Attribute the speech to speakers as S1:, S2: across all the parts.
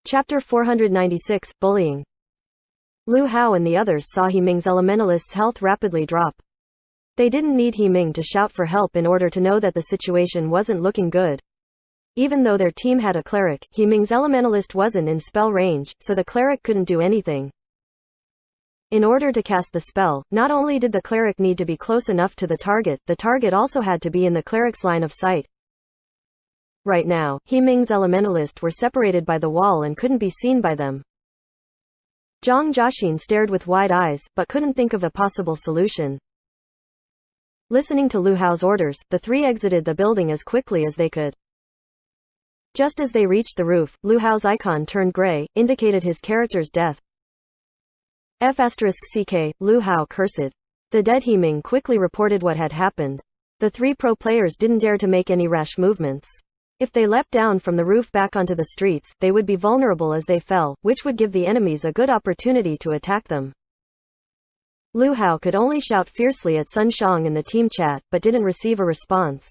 S1: Chapter 496, Bullying. Lu Hao and the others saw He Ming's elementalist's health rapidly drop. They didn't need He Ming to shout for help in order to know that the situation wasn't looking good. Even though their team had a cleric, He Ming's elementalist wasn't in spell range, so the cleric couldn't do anything. In order to cast the spell, not only did the cleric need to be close enough to the target also had to be in the cleric's line of sight. Right now, He Ming's elementalist were separated by the wall and couldn't be seen by them. Zhang Jiaxin stared with wide eyes, but couldn't think of a possible solution. Listening to Lu Hao's orders, the three exited the building as quickly as they could. Just as they reached the roof, Lu Hao's icon turned gray, indicated his character's death. F***ck, Lu Hao cursed. The dead He Ming quickly reported what had happened. The three pro players didn't dare to make any rash movements. If they leapt down from the roof back onto the streets, they would be vulnerable as they fell, which would give the enemies a good opportunity to attack them. Lu Hao could only shout fiercely at Sun Shang in the team chat, but didn't receive a response.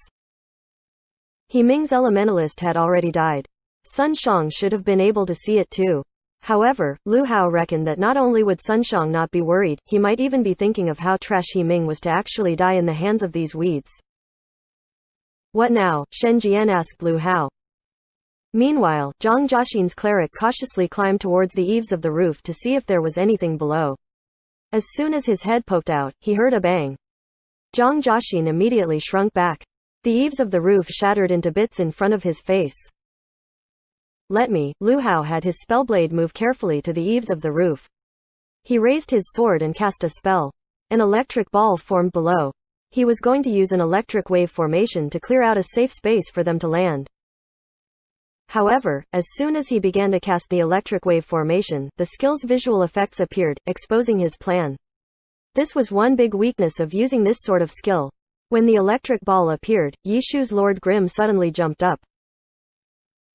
S1: He Ming's elementalist had already died. Sun Shang should have been able to see it too. However, Lu Hao reckoned that not only would Sun Shang not be worried, he might even be thinking of how trash He Ming was to actually die in the hands of these weeds. What now? Shen Jian asked Lu Hao. Meanwhile, Zhang Jiaxin's cleric cautiously climbed towards the eaves of the roof to see if there was anything below. As soon as his head poked out, he heard a bang. Zhang Jiaxin immediately shrunk back. The eaves of the roof shattered into bits in front of his face. Let me. Lu Hao had his spellblade move carefully to the eaves of the roof. He raised his sword and cast a spell. An electric ball formed below. He was going to use an electric wave formation to clear out a safe space for them to land. However, as soon as he began to cast the electric wave formation, the skill's visual effects appeared, exposing his plan. This was one big weakness of using this sort of skill. When the electric ball appeared, Yishu's Lord Grimm suddenly jumped up.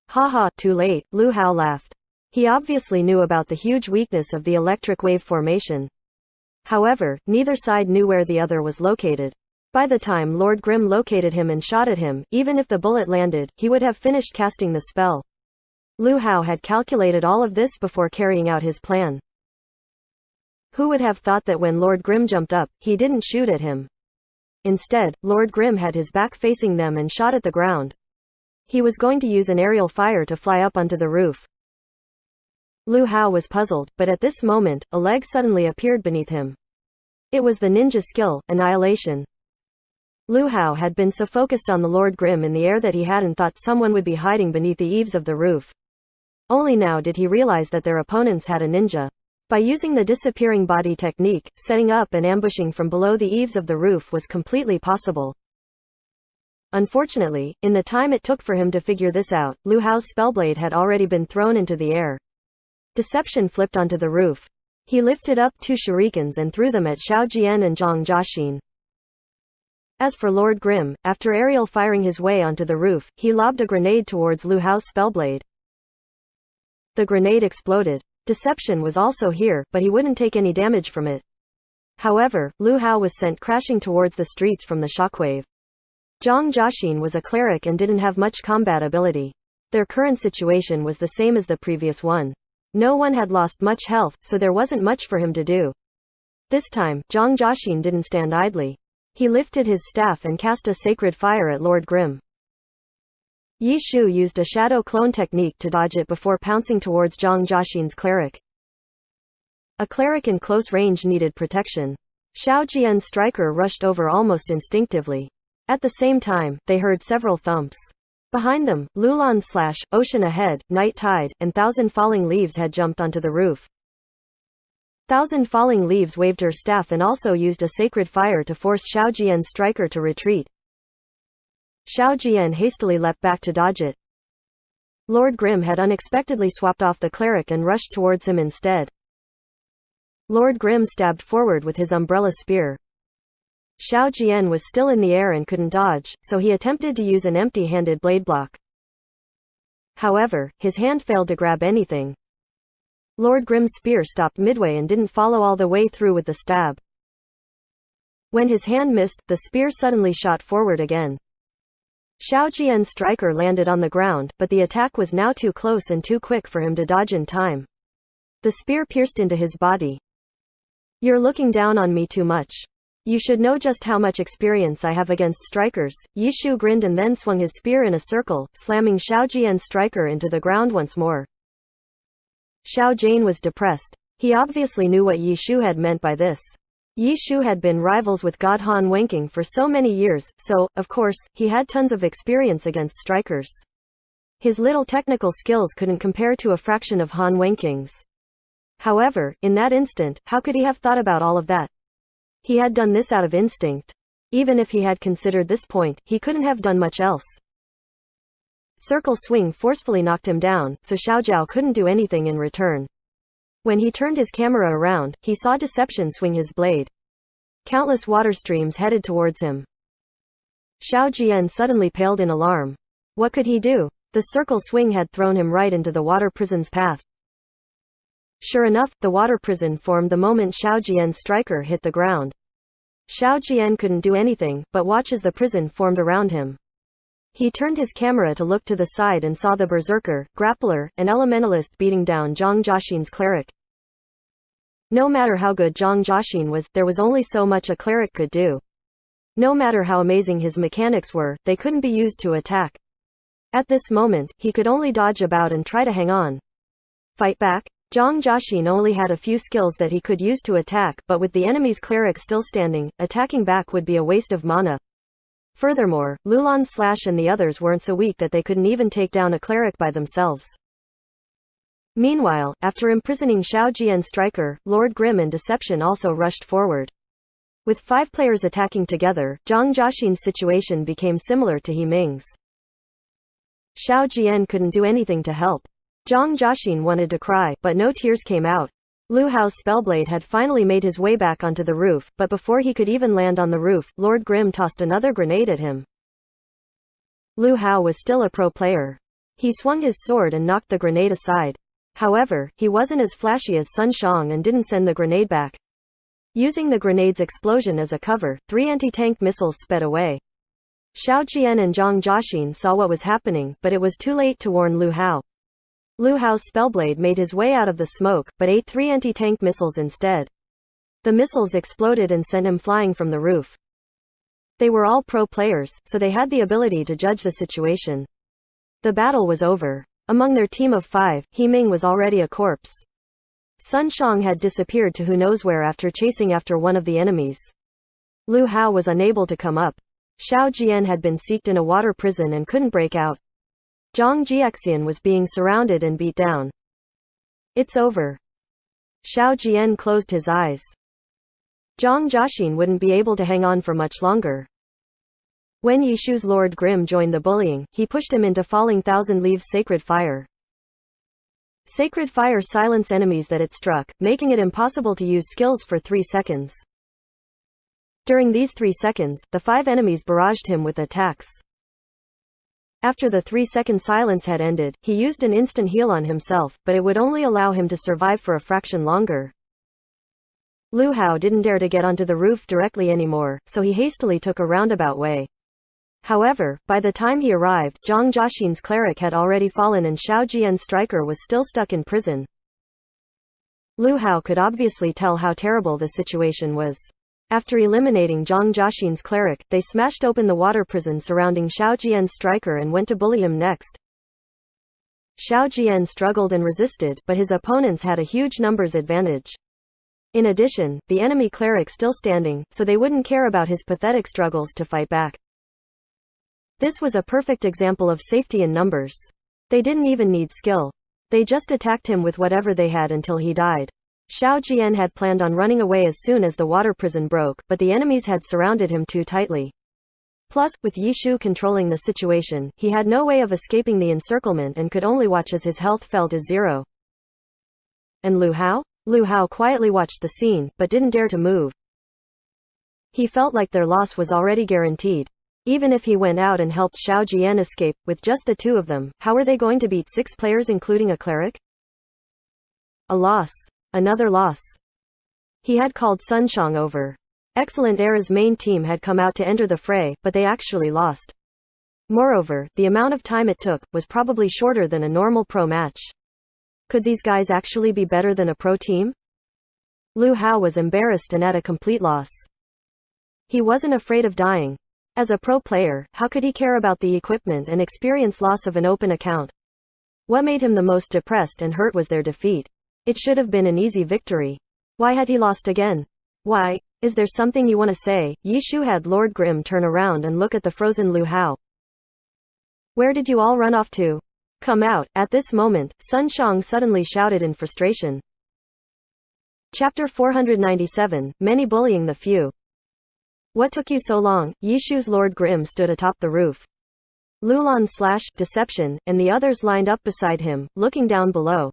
S1: Haha, too late, Lu Hao laughed. He obviously knew about the huge weakness of the electric wave formation. However, neither side knew where the other was located. By the time Lord Grimm located him and shot at him, even if the bullet landed, he would have finished casting the spell. Lu Hao had calculated all of this before carrying out his plan. Who would have thought that when Lord Grimm jumped up, he didn't shoot at him? Instead, Lord Grimm had his back facing them and shot at the ground. He was going to use an aerial fire to fly up onto the roof. Lu Hao was puzzled, but at this moment, a leg suddenly appeared beneath him. It was the ninja skill, Annihilation. Lu Hao had been so focused on the Lord Grimm in the air that he hadn't thought someone would be hiding beneath the eaves of the roof. Only now did he realize that their opponents had a ninja. By using the disappearing body technique, setting up and ambushing from below the eaves of the roof was completely possible. Unfortunately, in the time it took for him to figure this out, Lu Hao's spellblade had already been thrown into the air. Deception flipped onto the roof. He lifted up 2 shurikens and threw them at Xiao Jian and Zhang Jiaxin. As for Lord Grimm, after aerial firing his way onto the roof, he lobbed a grenade towards Lu Hao's spellblade. The grenade exploded. Deception was also here, but he wouldn't take any damage from it. However, Lu Hao was sent crashing towards the streets from the shockwave. Zhang Jiaxin was a cleric and didn't have much combat ability. Their current situation was the same as the previous one. No one had lost much health, so there wasn't much for him to do. This time, Zhang Jiaxin didn't stand idly. He lifted his staff and cast a sacred fire at Lord Grimm. Yi Shu used a shadow clone technique to dodge it before pouncing towards Zhang Jiaxin's cleric. A cleric in close range needed protection. Xiao Jian's striker rushed over almost instinctively. At the same time, they heard several thumps. Behind them, Lulan / Ocean ahead, Night Tide, and Thousand Falling Leaves had jumped onto the roof. Thousand Falling Leaves waved her staff and also used a sacred fire to force Xiao Jian's striker to retreat. Xiao Jian hastily leapt back to dodge it. Lord Grimm had unexpectedly swapped off the cleric and rushed towards him instead. Lord Grimm stabbed forward with his umbrella spear. Xiao Jian was still in the air and couldn't dodge, so he attempted to use an empty-handed blade block. However, his hand failed to grab anything. Lord Grimm's spear stopped midway and didn't follow all the way through with the stab. When his hand missed, the spear suddenly shot forward again. Xiao Jian's striker landed on the ground, but the attack was now too close and too quick for him to dodge in time. The spear pierced into his body. "You're looking down on me too much. You should know just how much experience I have against strikers." Yi Shu grinned and then swung his spear in a circle, slamming Xiao Jian's striker into the ground once more. Xiao Jian was depressed. He obviously knew what Yi Shu had meant by this. Yi Shu had been rivals with God Han Wenking for so many years, so, of course, he had tons of experience against strikers. His little technical skills couldn't compare to a fraction of Han Wenking's. However, in that instant, how could he have thought about all of that? He had done this out of instinct. Even if he had considered this point, he couldn't have done much else. Circle swing forcefully knocked him down, so Xiao Jiao couldn't do anything in return. When he turned his camera around, he saw Deception swing his blade. Countless water streams headed towards him. Xiao Jian suddenly paled in alarm. What could he do? The circle swing had thrown him right into the water prison's path. Sure enough, the water prison formed the moment Xiao Jian's striker hit the ground. Xiao Jian couldn't do anything, but watch as the prison formed around him. He turned his camera to look to the side and saw the berserker, grappler, and elementalist beating down Zhang Jiaxin's cleric. No matter how good Zhang Jiaxin was, there was only so much a cleric could do. No matter how amazing his mechanics were, they couldn't be used to attack. At this moment, he could only dodge about and try to hang on. Fight back? Zhang Jiaxin only had a few skills that he could use to attack, but with the enemy's cleric still standing, attacking back would be a waste of mana. Furthermore, Lulan Slash and the others weren't so weak that they couldn't even take down a cleric by themselves. Meanwhile, after imprisoning Xiao Jian's striker, Lord Grimm and Deception also rushed forward. With 5 players attacking together, Zhang Jiaxin's situation became similar to He Ming's. Xiao Jian couldn't do anything to help. Zhang Jiaxin wanted to cry, but no tears came out. Lu Hao's spellblade had finally made his way back onto the roof, but before he could even land on the roof, Lord Grimm tossed another grenade at him. Lu Hao was still a pro player. He swung his sword and knocked the grenade aside. However, he wasn't as flashy as Sun Shang and didn't send the grenade back. Using the grenade's explosion as a cover, 3 anti-tank missiles sped away. Xiao Jian and Zhang Jiaxin saw what was happening, but it was too late to warn Lu Hao. Lu Hao's spellblade made his way out of the smoke, but ate 3 anti-tank missiles instead. The missiles exploded and sent him flying from the roof. They were all pro players, so they had the ability to judge the situation. The battle was over. Among their team of 5, He Ming was already a corpse. Sun Shang had disappeared to who knows where after chasing after one of the enemies. Lu Hao was unable to come up. Xiao Jian had been seeked in a water prison and couldn't break out. Zhang Jiaxian was being surrounded and beat down. It's over. Xiao Jian closed his eyes. Zhang Jiaxin wouldn't be able to hang on for much longer. When Yi Shu's Lord Grimm joined the bullying, he pushed him into falling Thousand Leaves Sacred Fire. Sacred Fire silenced enemies that it struck, making it impossible to use skills for 3 seconds. During these 3 seconds, the 5 enemies barraged him with attacks. After the 3-second silence had ended, he used an instant heal on himself, but it would only allow him to survive for a fraction longer. Lu Hao didn't dare to get onto the roof directly anymore, so he hastily took a roundabout way. However, by the time he arrived, Zhang Jiaxin's cleric had already fallen and Xiao Jian's striker was still stuck in prison. Lu Hao could obviously tell how terrible the situation was. After eliminating Zhang Jiaxin's cleric, they smashed open the water prison surrounding Xiao Jian's striker and went to bully him next. Xiao Jian struggled and resisted, but his opponents had a huge numbers advantage. In addition, the enemy cleric still standing, so they wouldn't care about his pathetic struggles to fight back. This was a perfect example of safety in numbers. They didn't even need skill. They just attacked him with whatever they had until he died. Xiao Jian had planned on running away as soon as the water prison broke, but the enemies had surrounded him too tightly. Plus, with Yi Shu controlling the situation, he had no way of escaping the encirclement and could only watch as his health fell to 0. And Lu Hao? Lu Hao quietly watched the scene, but didn't dare to move. He felt like their loss was already guaranteed. Even if he went out and helped Xiao Jian escape, with just the 2 of them, how were they going to beat 6 players including a cleric? A loss. Another loss. He had called Sun Shang over. Excellent Era's main team had come out to enter the fray, but they actually lost. Moreover, the amount of time it took was probably shorter than a normal pro match. Could these guys actually be better than a pro team? Lu Hao was embarrassed and at a complete loss. He wasn't afraid of dying. As a pro player, how could he care about the equipment and experience loss of an open account? What made him the most depressed and hurt was their defeat. It should have been an easy victory. Why had he lost again? Why? Is there something you want to say? Yishu had Lord Grimm turn around and look at the frozen Lu Hao. Where did you all run off to? Come out. At this moment, Sun Shang suddenly shouted in frustration. Chapter 497, Many Bullying the Few. What took you so long? Yishu's Lord Grimm stood atop the roof. Lulan / Deception, and the others lined up beside him, looking down below.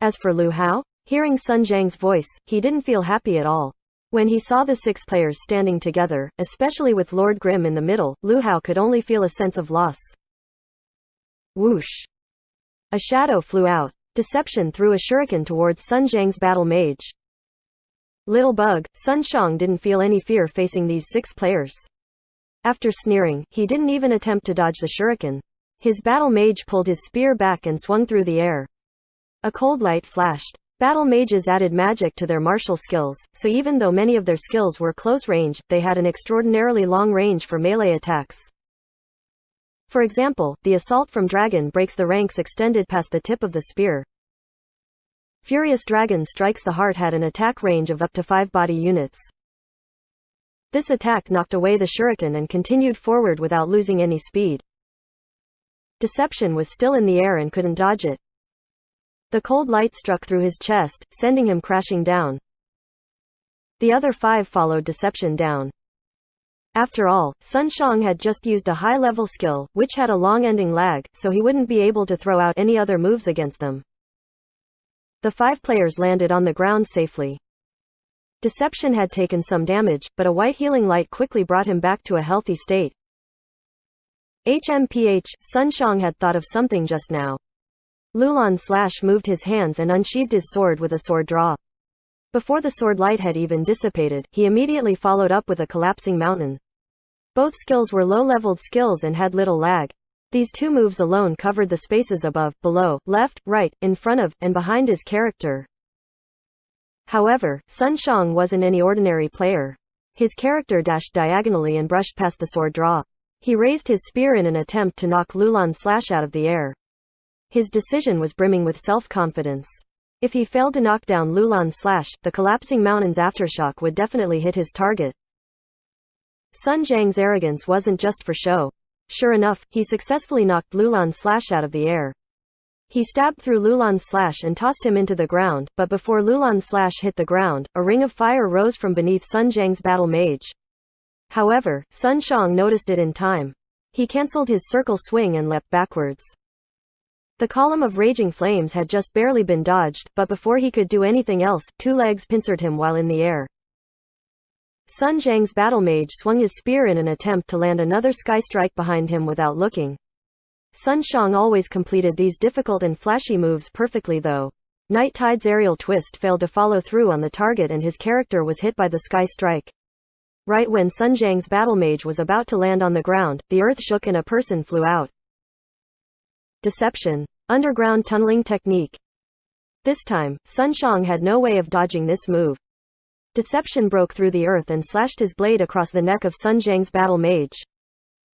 S1: As for Lu Hao, hearing Sun Zhang's voice, he didn't feel happy at all. When he saw the 6 players standing together, especially with Lord Grimm in the middle, Lu Hao could only feel a sense of loss. Whoosh! A shadow flew out. Deception threw a shuriken towards Sun Zhang's battle mage. Little bug, Sun Shang didn't feel any fear facing these 6 players. After sneering, he didn't even attempt to dodge the shuriken. His battle mage pulled his spear back and swung through the air. A cold light flashed. Battle mages added magic to their martial skills, so even though many of their skills were close range, they had an extraordinarily long range for melee attacks. For example, the assault from Dragon breaks the ranks extended past the tip of the spear. Furious Dragon Strikes the Heart had an attack range of up to 5 body units. This attack knocked away the shuriken and continued forward without losing any speed. Deception was still in the air and couldn't dodge it. The cold light struck through his chest, sending him crashing down. The other 5 followed Deception down. After all, Sun Shang had just used a high-level skill, which had a long ending lag, so he wouldn't be able to throw out any other moves against them. The 5 players landed on the ground safely. Deception had taken some damage, but a white healing light quickly brought him back to a healthy state. HMPH, Sun Shang had thought of something just now. Lulan / moved his hands and unsheathed his sword with a sword draw. Before the sword light had even dissipated, he immediately followed up with a collapsing mountain. Both skills were low-leveled skills and had little lag. These 2 moves alone covered the spaces above, below, left, right, in front of, and behind his character. However, Sun Shang wasn't any ordinary player. His character dashed diagonally and brushed past the sword draw. He raised his spear in an attempt to knock Lulan / out of the air. His decision was brimming with self-confidence. If he failed to knock down Lulan / the collapsing mountain's aftershock would definitely hit his target. Sun Zhang's arrogance wasn't just for show. Sure enough, he successfully knocked Lulan / out of the air. He stabbed through Lulan / and tossed him into the ground, but before Lulan / hit the ground, a ring of fire rose from beneath Sun Zhang's battle mage. However, Sun Shang noticed it in time. He cancelled his circle swing and leapt backwards. The column of raging flames had just barely been dodged, but before he could do anything else, 2 legs pincered him while in the air. Sun Zhang's battle mage swung his spear in an attempt to land another sky strike behind him without looking. Sun Shang always completed these difficult and flashy moves perfectly though. Night Tide's aerial twist failed to follow through on the target and his character was hit by the sky strike. Right when Sun Zhang's battle mage was about to land on the ground, the earth shook and a person flew out. Deception. Underground tunneling technique. This time, Sun Shang had no way of dodging this move. Deception broke through the earth and slashed his blade across the neck of Sun Zhang's battle mage.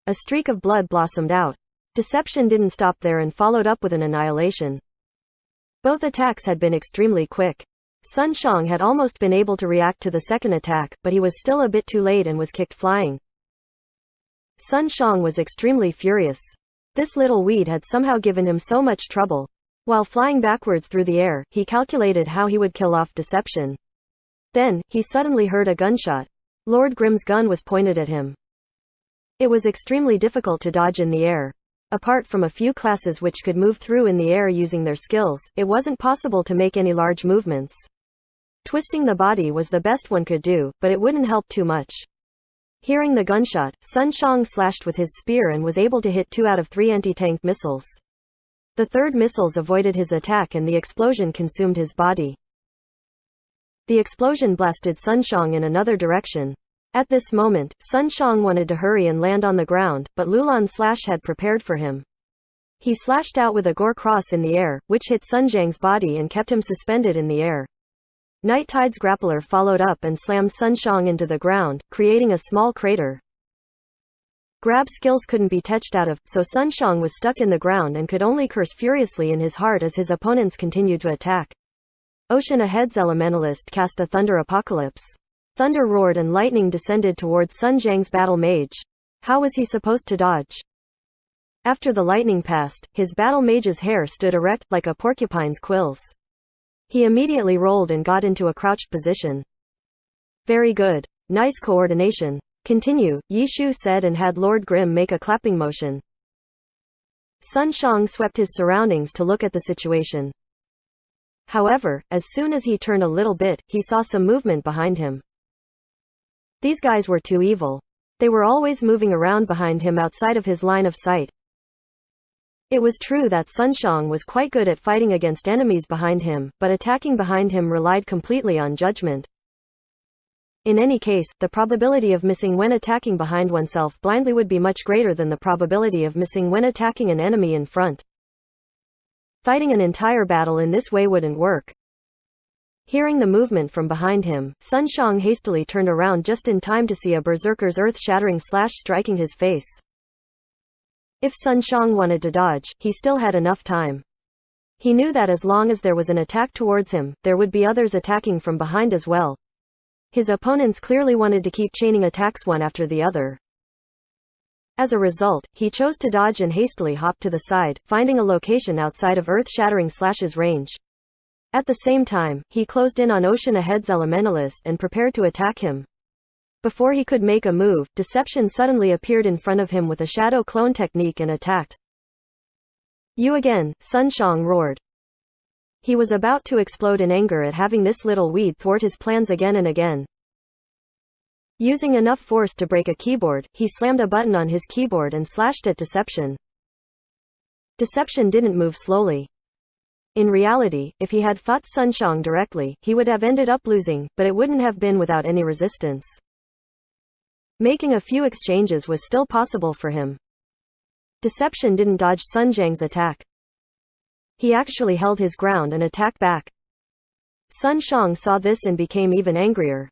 S1: A streak of blood blossomed out. Deception didn't stop there and followed up with an annihilation. Both attacks had been extremely quick. Sun Shang had almost been able to react to the second attack, but he was still a bit too late and was kicked flying. Sun Shang was extremely furious. This little weed had somehow given him so much trouble. While flying backwards through the air, he calculated how he would kill off Deception. Then, he suddenly heard a gunshot. Lord Grimm's gun was pointed at him. It was extremely difficult to dodge in the air. Apart from a few classes which could move through in the air using their skills, it wasn't possible to make any large movements. Twisting the body was the best one could do, but it wouldn't help too much. Hearing the gunshot, Sun Shang slashed with his spear and was able to hit 2 out of 3 anti-tank missiles. The third missiles avoided his attack and the explosion consumed his body. The explosion blasted Sun Shang in another direction. At this moment, Sun Shang wanted to hurry and land on the ground, but Lulan's slash had prepared for him. He slashed out with a gore cross in the air, which hit Sun Zhang's body and kept him suspended in the air. Night Tide's grappler followed up and slammed Sun Shang into the ground, creating a small crater. Grab skills couldn't be touched out of, so Sun Shang was stuck in the ground and could only curse furiously in his heart as his opponents continued to attack. Ocean Ahead's Elementalist cast a Thunder Apocalypse. Thunder roared and lightning descended towards Sun Zhang's battle mage. How was he supposed to dodge? After the lightning passed, his battle mage's hair stood erect, like a porcupine's quills. He immediately rolled and got into a crouched position. Very good. Nice coordination. Continue, Yi Shu said and had Lord Grimm make a clapping motion. Sun Shang swept his surroundings to look at the situation. However, as soon as he turned a little bit, he saw some movement behind him. These guys were too evil. They were always moving around behind him outside of his line of sight. It was true that Sun Shang was quite good at fighting against enemies behind him, but attacking behind him relied completely on judgment. In any case, the probability of missing when attacking behind oneself blindly would be much greater than the probability of missing when attacking an enemy in front. Fighting an entire battle in this way wouldn't work. Hearing the movement from behind him, Sun Shang hastily turned around just in time to see a berserker's earth-shattering slash striking his face. If Sun Shang wanted to dodge, he still had enough time. He knew that as long as there was an attack towards him, there would be others attacking from behind as well. His opponents clearly wanted to keep chaining attacks one after the other. As a result, he chose to dodge and hastily hopped to the side, finding a location outside of earth-shattering slash's range. At the same time, he closed in on Ocean Ahead's Elementalist and prepared to attack him. Before he could make a move, Deception suddenly appeared in front of him with a shadow clone technique and attacked. You again, Sun Shang roared. He was about to explode in anger at having this little weed thwart his plans again and again. Using enough force to break a keyboard, he slammed a button on his keyboard and slashed at Deception. Deception didn't move slowly. In reality, if he had fought Sun Shang directly, he would have ended up losing, but it wouldn't have been without any resistance. Making a few exchanges was still possible for him. Deception didn't dodge Sun Zhang's attack. He actually held his ground and attacked back. Sun Shang saw this and became even angrier.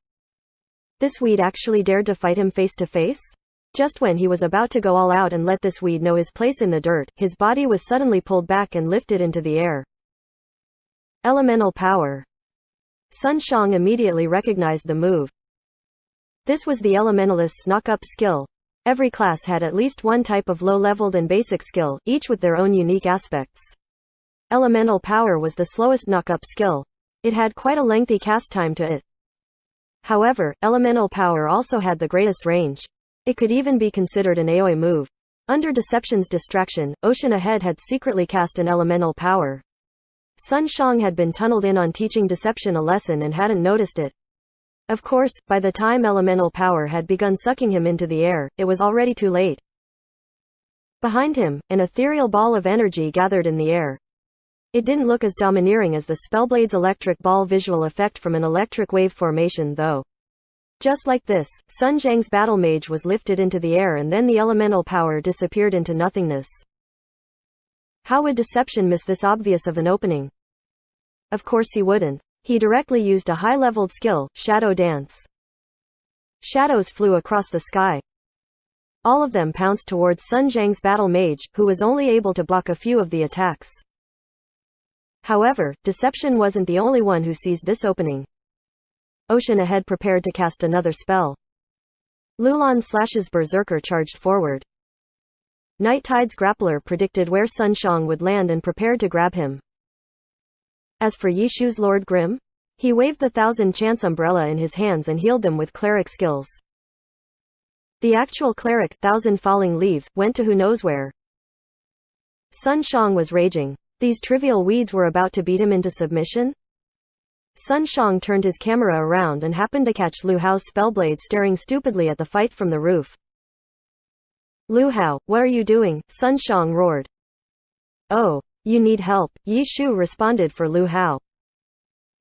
S1: This weed actually dared to fight him face to face? Just when he was about to go all out and let this weed know his place in the dirt, his body was suddenly pulled back and lifted into the air. Elemental power. Sun Shang immediately recognized the move. This was the Elementalist's knock-up skill. Every class had at least one type of low-leveled and basic skill, each with their own unique aspects. Elemental power was the slowest knock-up skill. It had quite a lengthy cast time to it. However, elemental power also had the greatest range. It could even be considered an AoE move. Under Deception's distraction, Ocean Ahead had secretly cast an elemental power. Sun Shang had been tunneled in on teaching Deception a lesson and hadn't noticed it. Of course, by the time elemental power had begun sucking him into the air, it was already too late. Behind him, an ethereal ball of energy gathered in the air. It didn't look as domineering as the Spellblade's electric ball visual effect from an electric wave formation though. Just like this, Sun Zhang's battle mage was lifted into the air and then the elemental power disappeared into nothingness. How would Deception miss this obvious of an opening? Of course he wouldn't. He directly used a high-leveled skill, Shadow Dance. Shadows flew across the sky. All of them pounced towards Sun Zhang's battle mage, who was only able to block a few of the attacks. However, Deception wasn't the only one who seized this opening. Ocean Ahead prepared to cast another spell. Lulan Slash's Berserker charged forward. Night Tide's Grappler predicted where Sun Shang would land and prepared to grab him. As for Yi Shu's Lord Grimm, he waved the Thousand Chance umbrella in his hands and healed them with cleric skills. The actual cleric, Thousand Falling Leaves, went to who knows where. Sun Shang was raging. These trivial weeds were about to beat him into submission? Sun Shang turned his camera around and happened to catch Lu Hao's Spellblade staring stupidly at the fight from the roof. Lu Hao, what are you doing? Sun Shang roared. Oh, you need help, Yi Shu responded for Lu Hao.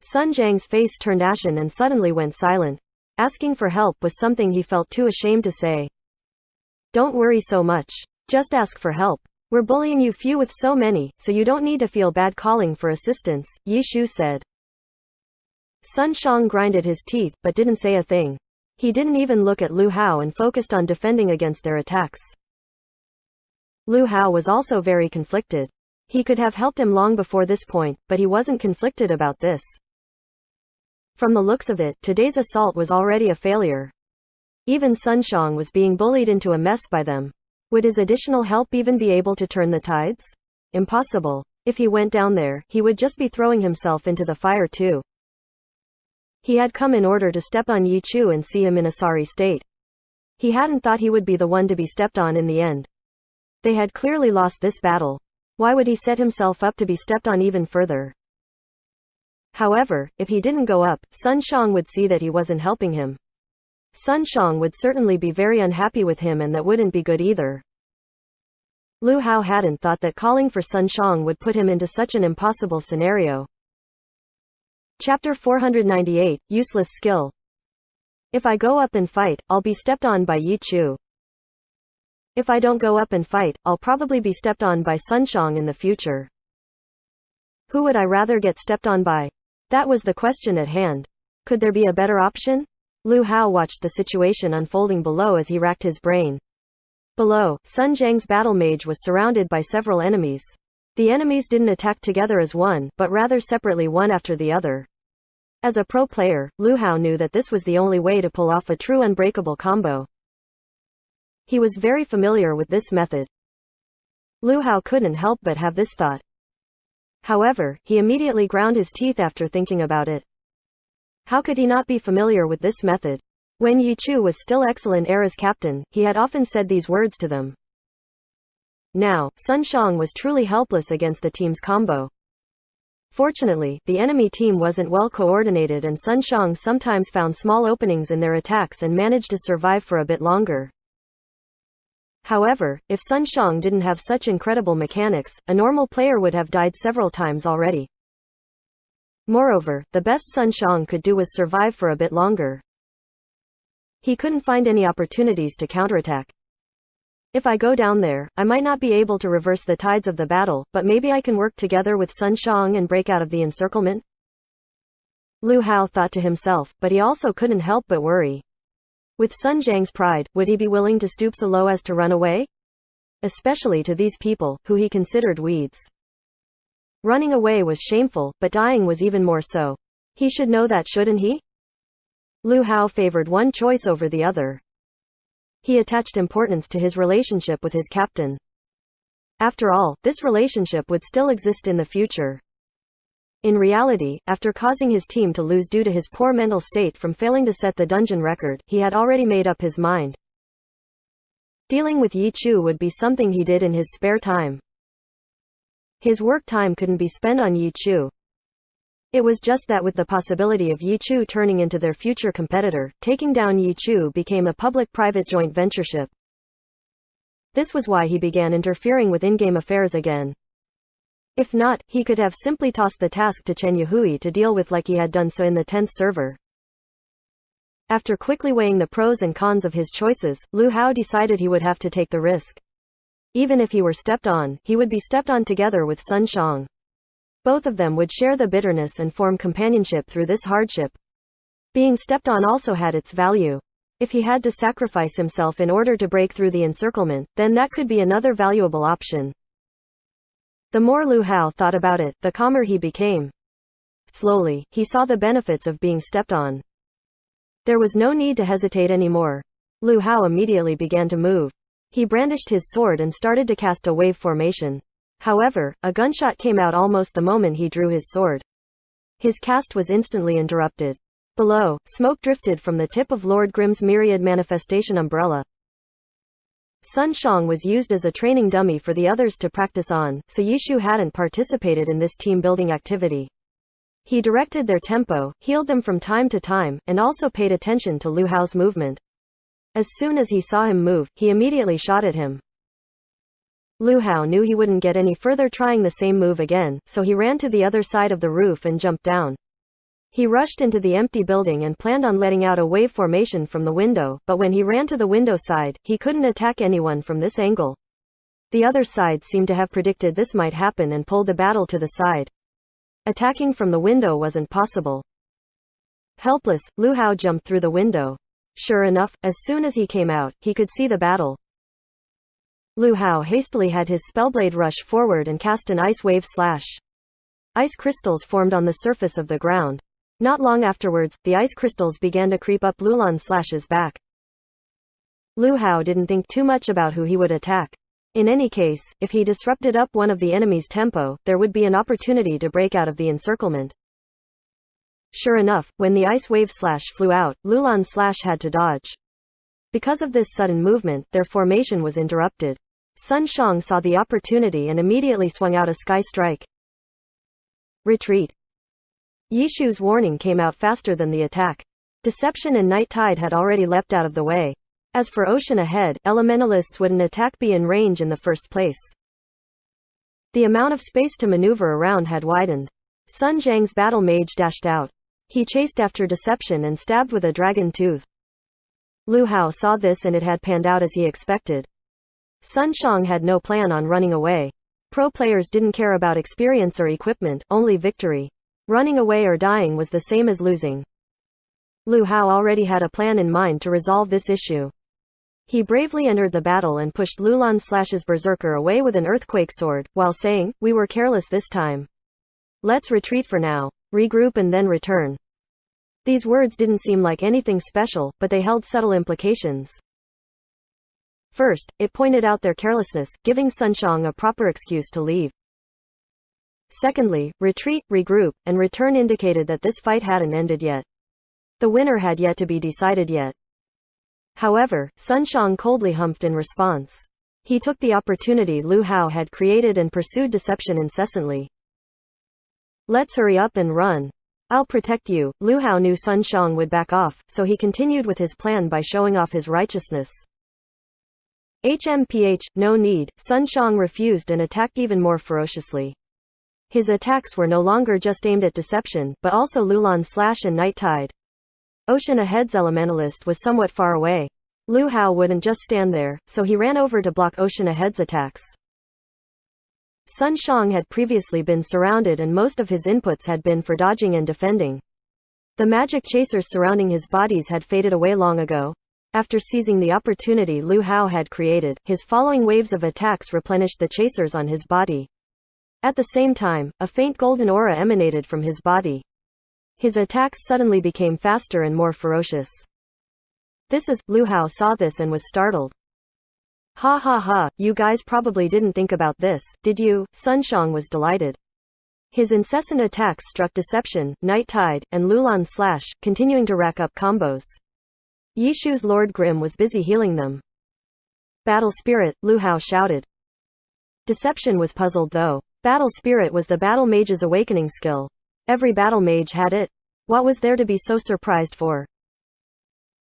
S1: Sun Zhang's face turned ashen and suddenly went silent. Asking for help was something he felt too ashamed to say. Don't worry so much. Just ask for help. We're bullying you few with so many, so you don't need to feel bad calling for assistance, Yi Shu said. Sun Shang grinded his teeth, but didn't say a thing. He didn't even look at Lu Hao and focused on defending against their attacks. Lu Hao was also very conflicted. He could have helped him long before this point, but he wasn't conflicted about this. From the looks of it, today's assault was already a failure. Even Sun Shang was being bullied into a mess by them. Would his additional help even be able to turn the tides? Impossible. If he went down there, he would just be throwing himself into the fire too. He had come in order to step on Yi Chu and see him in a sorry state. He hadn't thought he would be the one to be stepped on in the end. They had clearly lost this battle. Why would he set himself up to be stepped on even further? However, if he didn't go up, Sun Shang would see that he wasn't helping him. Sun Shang would certainly be very unhappy with him, and that wouldn't be good either. Lu Hao hadn't thought that calling for Sun Shang would put him into such an impossible scenario. Chapter 498, Useless Skill. If I go up and fight, I'll be stepped on by Yi Chu. If I don't go up and fight, I'll probably be stepped on by Sun Shang in the future. Who would I rather get stepped on by? That was the question at hand. Could there be a better option? Lu Hao watched the situation unfolding below as he racked his brain. Below, Sun Zhang's battle mage was surrounded by several enemies. The enemies didn't attack together as one, but rather separately one after the other. As a pro player, Lu Hao knew that this was the only way to pull off a true unbreakable combo. He was very familiar with this method. Lu Hao couldn't help but have this thought. However, he immediately ground his teeth after thinking about it. How could he not be familiar with this method? When Yi Chu was still excellent Era's captain, he had often said these words to them. Now, Sun Shang was truly helpless against the team's combo. Fortunately, the enemy team wasn't well coordinated, and Sun Shang sometimes found small openings in their attacks and managed to survive for a bit longer. However, if Sun Shang didn't have such incredible mechanics, a normal player would have died several times already. Moreover, the best Sun Shang could do was survive for a bit longer. He couldn't find any opportunities to counterattack. If I go down there, I might not be able to reverse the tides of the battle, but maybe I can work together with Sun Shang and break out of the encirclement? Lu Hao thought to himself, but he also couldn't help but worry. With Sun Zhang's pride, would he be willing to stoop so low as to run away? Especially to these people, who he considered weeds. Running away was shameful, but dying was even more so. He should know that, shouldn't he? Lu Hao favored one choice over the other. He attached importance to his relationship with his captain. After all, this relationship would still exist in the future. In reality, after causing his team to lose due to his poor mental state from failing to set the dungeon record, he had already made up his mind. Dealing with Yi Chu would be something he did in his spare time. His work time couldn't be spent on Yi Chu. It was just that with the possibility of Yi Chu turning into their future competitor, taking down Yi Chu became a public-private joint ventureship. This was why he began interfering with in-game affairs again. If not, he could have simply tossed the task to Chen Yuhui to deal with, like he had done so in the 10th server. After quickly weighing the pros and cons of his choices, Lu Hao decided he would have to take the risk. Even if he were stepped on, he would be stepped on together with Sun Shang. Both of them would share the bitterness and form companionship through this hardship. Being stepped on also had its value. If he had to sacrifice himself in order to break through the encirclement, then that could be another valuable option. The more Lu Hao thought about it, the calmer he became. Slowly, he saw the benefits of being stepped on. There was no need to hesitate anymore. Lu Hao immediately began to move. He brandished his sword and started to cast a wave formation. However, a gunshot came out almost the moment he drew his sword. His cast was instantly interrupted. Below, smoke drifted from the tip of Lord Grimm's myriad manifestation umbrella. Sun Shang was used as a training dummy for the others to practice on, so Yi Chu hadn't participated in this team-building activity. He directed their tempo, healed them from time to time, and also paid attention to Lu Hao's movement. As soon as he saw him move, he immediately shot at him. Lu Hao knew he wouldn't get any further trying the same move again, so he ran to the other side of the roof and jumped down. He rushed into the empty building and planned on letting out a wave formation from the window, but when he ran to the window side, he couldn't attack anyone from this angle. The other side seemed to have predicted this might happen and pulled the battle to the side. Attacking from the window wasn't possible. Helpless, Lu Hao jumped through the window. Sure enough, as soon as he came out, he could see the battle. Lu Hao hastily had his spellblade rush forward and cast an ice wave slash. Ice crystals formed on the surface of the ground. Not long afterwards, the ice crystals began to creep up Lulan/'s back. Lu Hao didn't think too much about who he would attack. In any case, if he disrupted up one of the enemy's tempo, there would be an opportunity to break out of the encirclement. Sure enough, when the ice wave slash flew out, Lulan/ had to dodge. Because of this sudden movement, their formation was interrupted. Sun Shang saw the opportunity and immediately swung out a sky strike. Retreat. Yishu's warning came out faster than the attack. Deception and Night Tide had already leapt out of the way. As for Ocean ahead, elementalists wouldn't attack be in range in the first place. The amount of space to maneuver around had widened. Sun Zhang's battle mage dashed out. He chased after Deception and stabbed with a dragon tooth. Lu Hao saw this and it had panned out as he expected. Sun Shang had no plan on running away. Pro players didn't care about experience or equipment, only victory. Running away or dying was the same as losing. Lu Hao already had a plan in mind to resolve this issue. He bravely entered the battle and pushed Lulan/'s berserker away with an earthquake sword, while saying, "We were careless this time. Let's retreat for now. Regroup and then return." These words didn't seem like anything special, but they held subtle implications. First, it pointed out their carelessness, giving Sun Shang a proper excuse to leave. Secondly, retreat, regroup, and return indicated that this fight hadn't ended yet. The winner had yet to be decided yet. However, Sun Shang coldly humphed in response. He took the opportunity Lu Hao had created and pursued Deception incessantly. "Let's hurry up and run. I'll protect you." Lu Hao knew Sun Shang would back off, so he continued with his plan by showing off his righteousness. No need. Sun Shang refused and attacked even more ferociously. His attacks were no longer just aimed at Deception, but also Lulan/ and Night Tide. Ocean ahead's elementalist was somewhat far away. Lu Hao wouldn't just stand there, so he ran over to block Ocean ahead's attacks. Sun Shang had previously been surrounded and most of his inputs had been for dodging and defending. The magic chasers surrounding his bodies had faded away long ago. After seizing the opportunity Lu Hao had created, his following waves of attacks replenished the chasers on his body. At the same time, a faint golden aura emanated from his body. His attacks suddenly became faster and more ferocious. Lu Hao saw this and was startled. "Ha ha ha, you guys probably didn't think about this, did you?" Sun Shang was delighted. His incessant attacks struck Deception, Night Tide, and Lulan/, continuing to rack up combos. Yishu's Lord Grim was busy healing them. "Battle Spirit," Lu Hao shouted. Deception was puzzled though. Battle Spirit was the battle mage's awakening skill. Every battle mage had it. What was there to be so surprised for?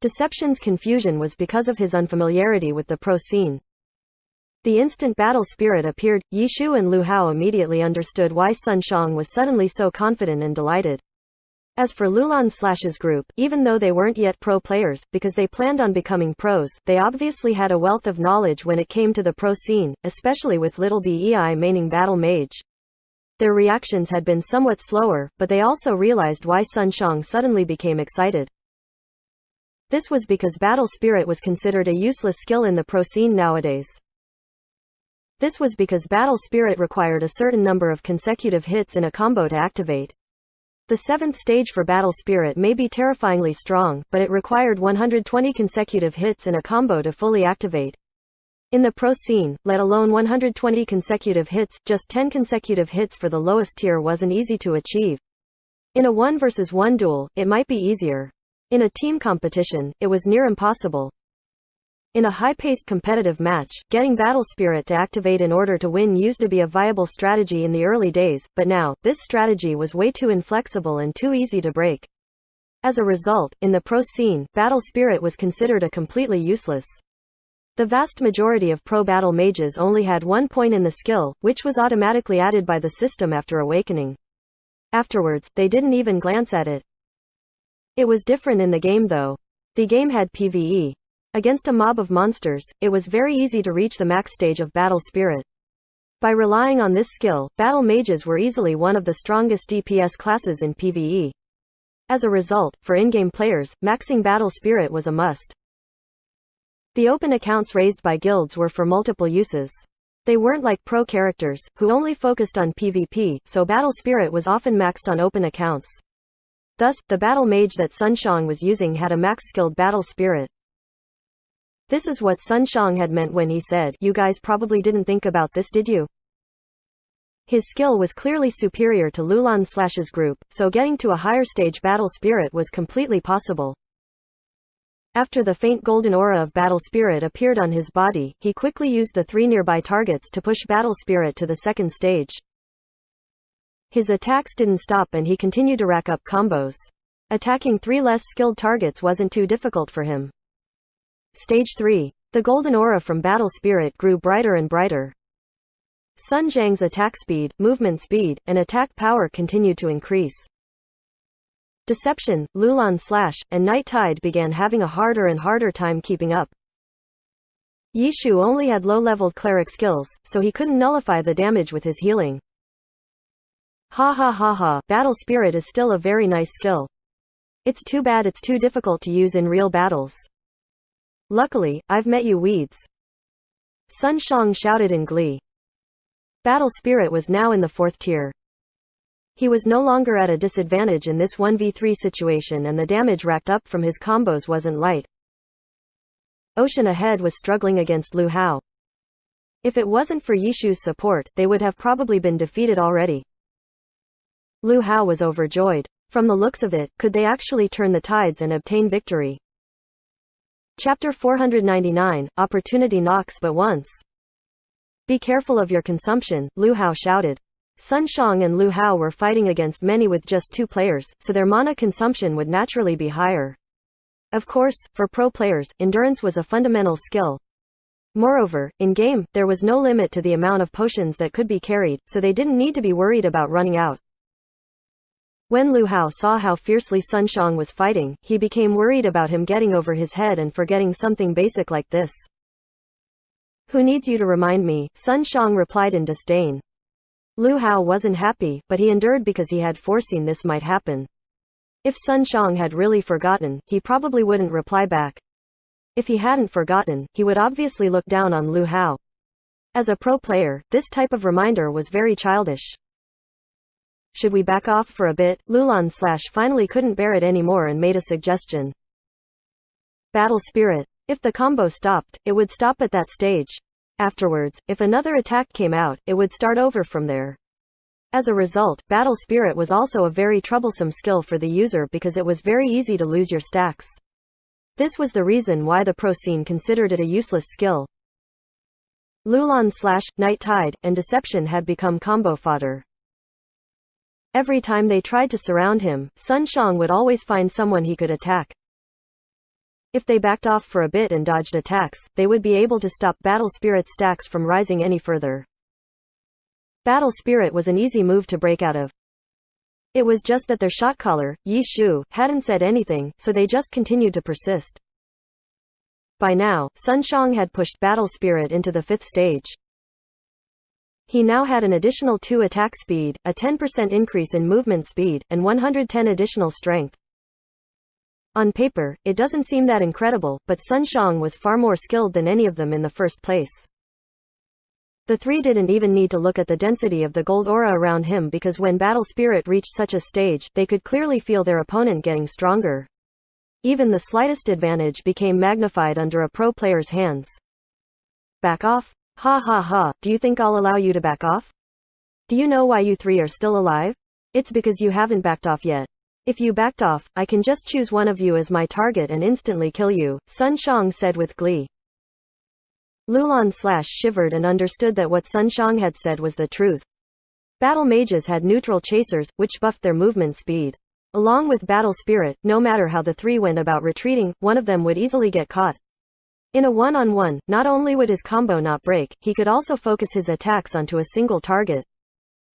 S1: Deception's confusion was because of his unfamiliarity with the pro scene. The instant Battle Spirit appeared, Yishu and Lu Hao immediately understood why Sun Shang was suddenly so confident and delighted. As for Lulan/'s group, even though they weren't yet pro players, because they planned on becoming pros, they obviously had a wealth of knowledge when it came to the pro scene, especially with Little Bei maining Battle Mage. Their reactions had been somewhat slower, but they also realized why Sun Shang suddenly became excited. This was because Battle Spirit was considered a useless skill in the pro scene nowadays. This was because Battle Spirit required a certain number of consecutive hits in a combo to activate. The 7th stage for Battle Spirit may be terrifyingly strong, but it required 120 consecutive hits in a combo to fully activate. In the pro scene, let alone 120 consecutive hits, just 10 consecutive hits for the lowest tier wasn't easy to achieve. In a 1 versus 1 duel, it might be easier. In a team competition, it was near impossible. In a high-paced competitive match, getting Battle Spirit to activate in order to win used to be a viable strategy in the early days, but now, this strategy was way too inflexible and too easy to break. As a result, in the pro scene, Battle Spirit was considered a completely useless. The vast majority of pro battle mages only had 1 point in the skill, which was automatically added by the system after awakening. Afterwards, they didn't even glance at it. It was different in the game though. The game had PvE. Against a mob of monsters, it was very easy to reach the max stage of Battle Spirit. By relying on this skill, battle mages were easily one of the strongest DPS classes in PvE. As a result, for in-game players, maxing Battle Spirit was a must. The open accounts raised by guilds were for multiple uses. They weren't like pro characters, who only focused on PvP, so Battle Spirit was often maxed on open accounts. Thus, the battle mage that Sun Xiang was using had a max-skilled Battle Spirit. This is what Sun Xiang had meant when he said, "You guys probably didn't think about this, did you?" His skill was clearly superior to Lulan/'s group, so getting to a higher stage Battle Spirit was completely possible. After the faint golden aura of Battle Spirit appeared on his body, he quickly used the 3 nearby targets to push Battle Spirit to the second stage. His attacks didn't stop and he continued to rack up combos. Attacking 3 less skilled targets wasn't too difficult for him. Stage 3. The golden aura from Battle Spirit grew brighter and brighter. Sun Xiang's attack speed, movement speed, and attack power continued to increase. Deception, Lulan/, and Night Tide began having a harder and harder time keeping up. Yishu only had low-leveled cleric skills, so he couldn't nullify the damage with his healing. Ha ha ha ha, Battle Spirit is still a very nice skill. It's too bad it's too difficult to use in real battles. Luckily, I've met you weeds. Sun Xiang shouted in glee. Battle Spirit was now in the 4th tier. He was no longer at a disadvantage in this 1v3 situation and the damage racked up from his combos wasn't light. Ocean Ahead was struggling against Lu Hao. If it wasn't for Yishu's support, they would have probably been defeated already. Lu Hao was overjoyed. From the looks of it, could they actually turn the tides and obtain victory? Chapter 499, Opportunity knocks but once. Be careful of your consumption, Lu Hao shouted. Sun Xiang and Lu Hao were fighting against many with just 2 players, so their mana consumption would naturally be higher. Of course, for pro players, endurance was a fundamental skill. Moreover, in-game, there was no limit to the amount of potions that could be carried, so they didn't need to be worried about running out. When Lu Hao saw how fiercely Sun Xiang was fighting, he became worried about him getting over his head and forgetting something basic like this. Who needs you to remind me? Sun Xiang replied in disdain. Lu Hao wasn't happy, but he endured because he had foreseen this might happen. If Sun Xiang had really forgotten, he probably wouldn't reply back. If he hadn't forgotten, he would obviously look down on Lu Hao. As a pro player, this type of reminder was very childish. Should we back off for a bit? Lulan/ finally couldn't bear it anymore and made a suggestion. Battle Spirit. If the combo stopped, it would stop at that stage. Afterwards, if another attack came out, it would start over from there. As a result, Battle Spirit was also a very troublesome skill for the user because it was very easy to lose your stacks. This was the reason why the pro scene considered it a useless skill. Lulan/, Night Tide, and Deception had become combo fodder. Every time they tried to surround him, Sun Xiang would always find someone he could attack. If they backed off for a bit and dodged attacks, they would be able to stop Battle Spirit stacks from rising any further. Battle Spirit was an easy move to break out of. It was just that their shotcaller, Yishu, hadn't said anything, so they just continued to persist. By now, Sun Xiang had pushed Battle Spirit into the 5th stage. He now had an additional 2 attack speed, a 10% increase in movement speed, and 110 additional strength. On paper, it doesn't seem that incredible, but Sun Xiang was far more skilled than any of them in the first place. The 3 didn't even need to look at the density of the gold aura around him because when Battle Spirit reached such a stage, they could clearly feel their opponent getting stronger. Even the slightest advantage became magnified under a pro player's hands. Back off? Ha ha ha, do you think I'll allow you to back off? Do you know why you 3 are still alive? It's because you haven't backed off yet. If you backed off, I can just choose one of you as my target and instantly kill you, Sun Xiang said with glee. Lulan/ shivered and understood that what Sun Xiang had said was the truth. Battle mages had neutral chasers, which buffed their movement speed. Along with Battle Spirit, no matter how the 3 went about retreating, one of them would easily get caught. In a one-on-one, not only would his combo not break, he could also focus his attacks onto a single target.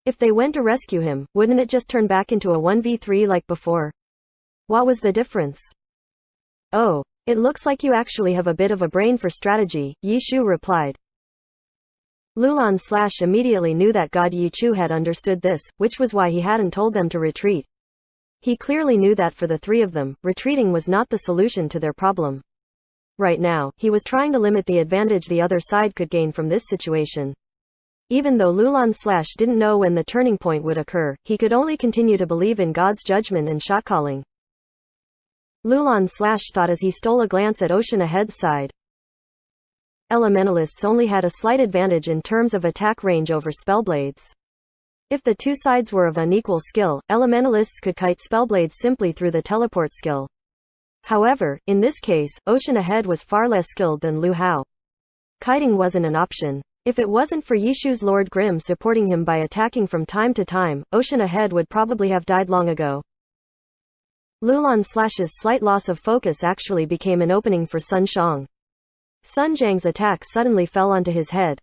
S1: If they went to rescue him, wouldn't it just turn back into a 1v3 like before? What was the difference? Oh, it looks like you actually have a bit of a brain for strategy, Yi Shu replied. Lulan Slash immediately knew that God Yi Chu had understood this, which was why he hadn't told them to retreat. He clearly knew that for the three of them, retreating was not the solution to their problem. Right now, he was trying to limit the advantage the other side could gain from this situation. Even though Lulan Slash didn't know when the turning point would occur, he could only continue to believe in God's judgment and shot calling. Lulan Slash thought as he stole a glance at Ocean Ahead's side. Elementalists only had a slight advantage in terms of attack range over Spellblades. If the two sides were of unequal skill, Elementalists could kite Spellblades simply through the teleport skill. However, in this case, Ocean Ahead was far less skilled than Lu Hao. Kiting wasn't an option. If it wasn't for Yishu's Lord Grimm supporting him by attacking from time to time, Ocean Ahead would probably have died long ago. Lulan Slash's slight loss of focus actually became an opening for Sun Shang. Sun Zhang's attack suddenly fell onto his head.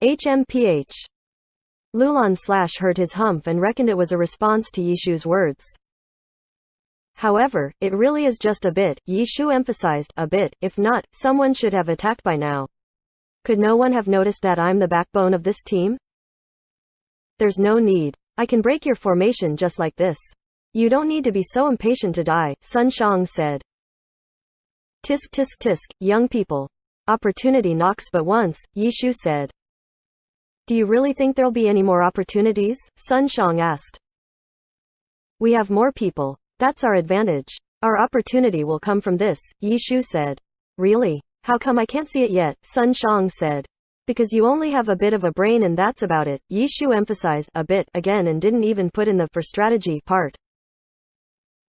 S1: HMPH. Lulan Slash heard his humph and reckoned it was a response to Yishu's words. However, it really is just a bit, Yishu emphasized, a bit, if not, someone should have attacked by now. Could no one have noticed that I'm the backbone of this team? There's no need. I can break your formation just like this. You don't need to be so impatient to die, Sun Shang said. Tisk tisk tisk, young people. Opportunity knocks but once, Yishu said. Do you really think there'll be any more opportunities? Sun Shang asked. We have more people. That's our advantage. Our opportunity will come from this, Yishu said. Really? How come I can't see it yet? Sun Shang said. Because you only have a bit of a brain and that's about it, Yishu emphasized a bit again and didn't even put in the for strategy part.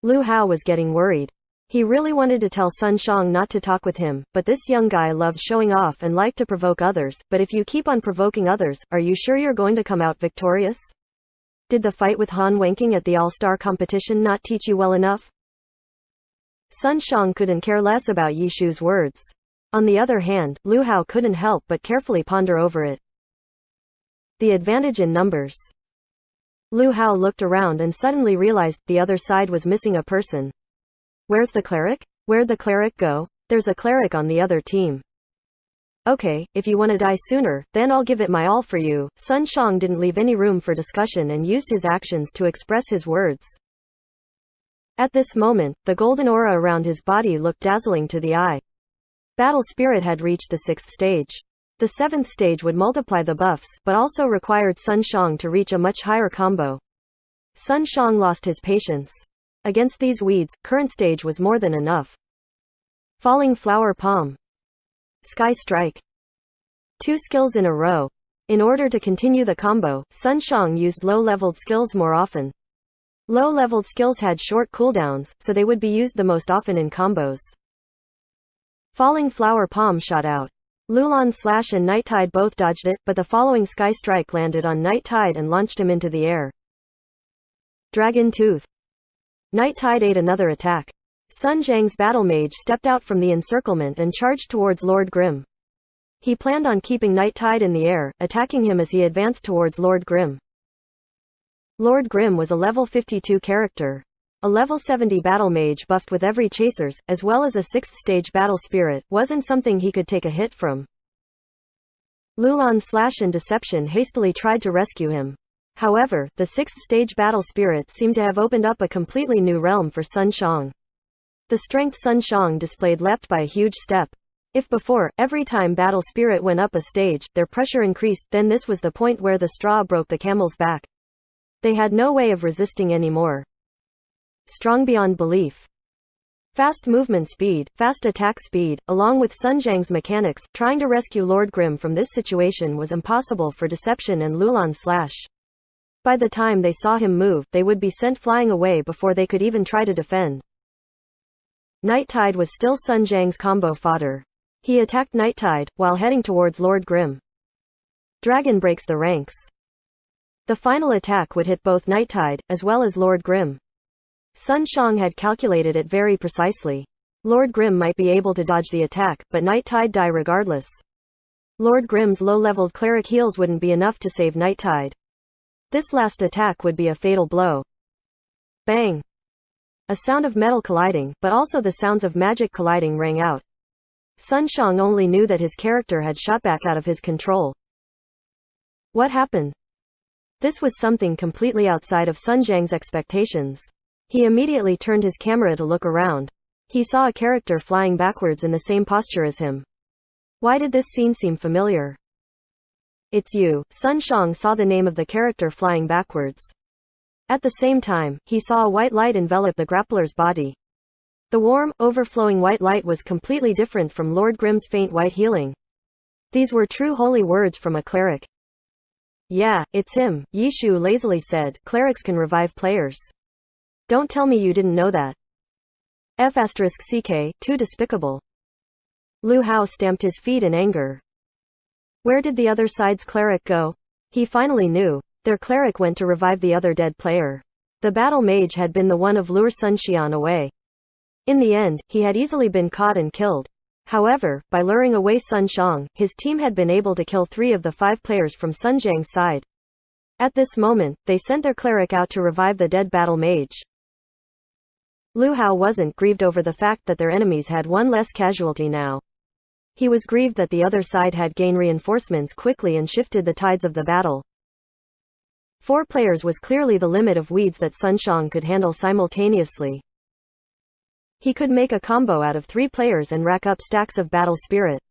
S1: Lu Hao was getting worried. He really wanted to tell Sun Shang not to talk with him, but this young guy loved showing off and liked to provoke others, but if you keep on provoking others, are you sure you're going to come out victorious? Did the fight with Han Wenking at the All-Star competition not teach you well enough? Sun Shang couldn't care less about Yishu's words. On the other hand, Lu Hao couldn't help but carefully ponder over it. The advantage in numbers. Lu Hao looked around and suddenly realized the other side was missing a person. Where's the cleric? Where'd the cleric go? There's a cleric on the other team. Okay, if you want to die sooner, then I'll give it my all for you. Sun Shang didn't leave any room for discussion and used his actions to express his words. At this moment, the golden aura around his body looked dazzling to the eye. Battle Spirit had reached the 6th stage. The 7th stage would multiply the buffs, but also required Sun Shang to reach a much higher combo. Sun Shang lost his patience. Against these weeds, current stage was more than enough. Falling Flower Palm. Sky Strike. 2 skills in a row. In order to continue the combo, Sun Shang used low-leveled skills more often. Low-leveled skills had short cooldowns, so they would be used the most often in combos. Falling Flower Palm shot out. Lulan Slash and Night Tide both dodged it, but the following Sky Strike landed on Night Tide and launched him into the air. Dragon Tooth. Night Tide ate another attack. Sun Zhang's battle mage stepped out from the encirclement and charged towards Lord Grimm. He planned on keeping Night Tide in the air, attacking him as he advanced towards Lord Grimm. Lord Grimm was a level 52 character. A level 70 battle mage buffed with every chasers, as well as a 6th stage battle spirit, wasn't something he could take a hit from. Lulan Slash and Deception hastily tried to rescue him. However, the 6th stage battle spirit seemed to have opened up a completely new realm for Sun Shang. The strength Sun Shang displayed leapt by a huge step. If before, every time battle spirit went up a stage, their pressure increased, then this was the point where the straw broke the camel's back. They had no way of resisting anymore. Strong beyond belief. Fast movement speed, fast attack speed, along with Sun Zhang's mechanics, trying to rescue Lord Grimm from this situation was impossible for Deception and Lulan Slash. By the time they saw him move, they would be sent flying away before they could even try to defend. Night Tide was still Sun Zhang's combo fodder. He attacked Night Tide, while heading towards Lord Grimm. Dragon breaks the ranks. The final attack would hit both Night Tide, as well as Lord Grimm. Sun Shang had calculated it very precisely. Lord Grimm might be able to dodge the attack, but Night Tide die regardless. Lord Grimm's low-leveled cleric heals wouldn't be enough to save Night Tide. This last attack would be a fatal blow. Bang! A sound of metal colliding, but also the sounds of magic colliding rang out. Sun Shang only knew that his character had shot back out of his control. What happened? This was something completely outside of Sun Zhang's expectations. He immediately turned his camera to look around. He saw a character flying backwards in the same posture as him. Why did this scene seem familiar? It's you. Sun Shang saw the name of the character flying backwards. At the same time, he saw a white light envelop the grappler's body. The warm, overflowing white light was completely different from Lord Grimm's faint white healing. These were true holy words from a cleric. Yeah, it's him, Yi Shu lazily said. Clerics can revive players. Don't tell me you didn't know that. F***ck, too despicable. Lu Hao stamped his feet in anger. Where did the other side's cleric go? He finally knew. Their cleric went to revive the other dead player. The battle mage had been the one of lure Sun Xian away. In the end, he had easily been caught and killed. However, by luring away Sun Shang, his team had been able to kill 3 of the 5 players from Sun Zhang's side. At this moment, they sent their cleric out to revive the dead battle mage. Lu Hao wasn't grieved over the fact that their enemies had one less casualty now. He was grieved that the other side had gained reinforcements quickly and shifted the tides of the battle. 4 players was clearly the limit of weeds that Sun Shang could handle simultaneously. He could make a combo out of 3 players and rack up stacks of battle spirit.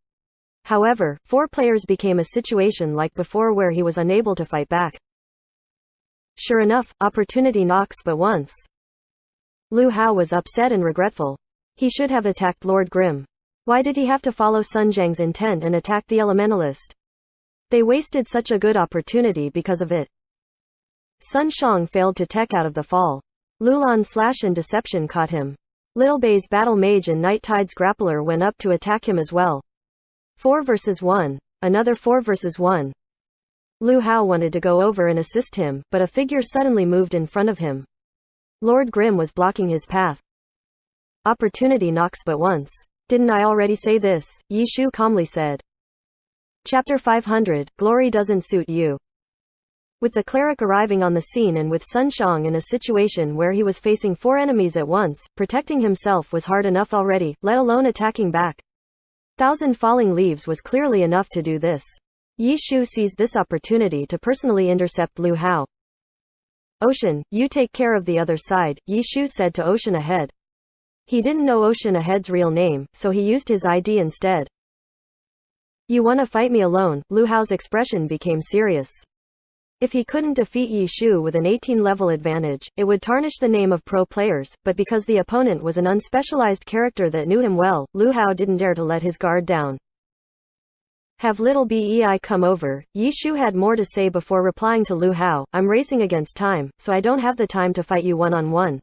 S1: However, 4 players became a situation like before where he was unable to fight back. Sure enough, opportunity knocks but once. Lu Hao was upset and regretful. He should have attacked Lord Grimm. Why did he have to follow Sun Zhang's intent and attack the elementalist? They wasted such a good opportunity because of it. Sun Shang failed to tech out of the fall. Lulan Slash and Deception caught him. Little Bei's battle mage and Night Tide's grappler went up to attack him as well. 4 versus 1. Another 4 versus 1. Lu Hao wanted to go over and assist him, but a figure suddenly moved in front of him. Lord Grimm was blocking his path. Opportunity knocks but once. Didn't I already say this? Yi Shu calmly said. Chapter 500, Glory Doesn't Suit You. With the cleric arriving on the scene and with Sun Shang in a situation where he was facing 4 enemies at once, protecting himself was hard enough already, let alone attacking back. 1,000 falling leaves was clearly enough to do this. Yi Shu seized this opportunity to personally intercept Lu Hao. Ocean, you take care of the other side, Yi Shu said to Ocean Ahead. He didn't know Ocean Ahead's real name, so he used his ID instead. You wanna fight me alone? Lu Hao's expression became serious. If he couldn't defeat Yi Shu with an 18-level advantage, it would tarnish the name of pro players, but because the opponent was an unspecialized character that knew him well, Lu Hao didn't dare to let his guard down. Have little Bei come over. Yi Shu had more to say before replying to Lu Hao. I'm racing against time, so I don't have the time to fight you one-on-one.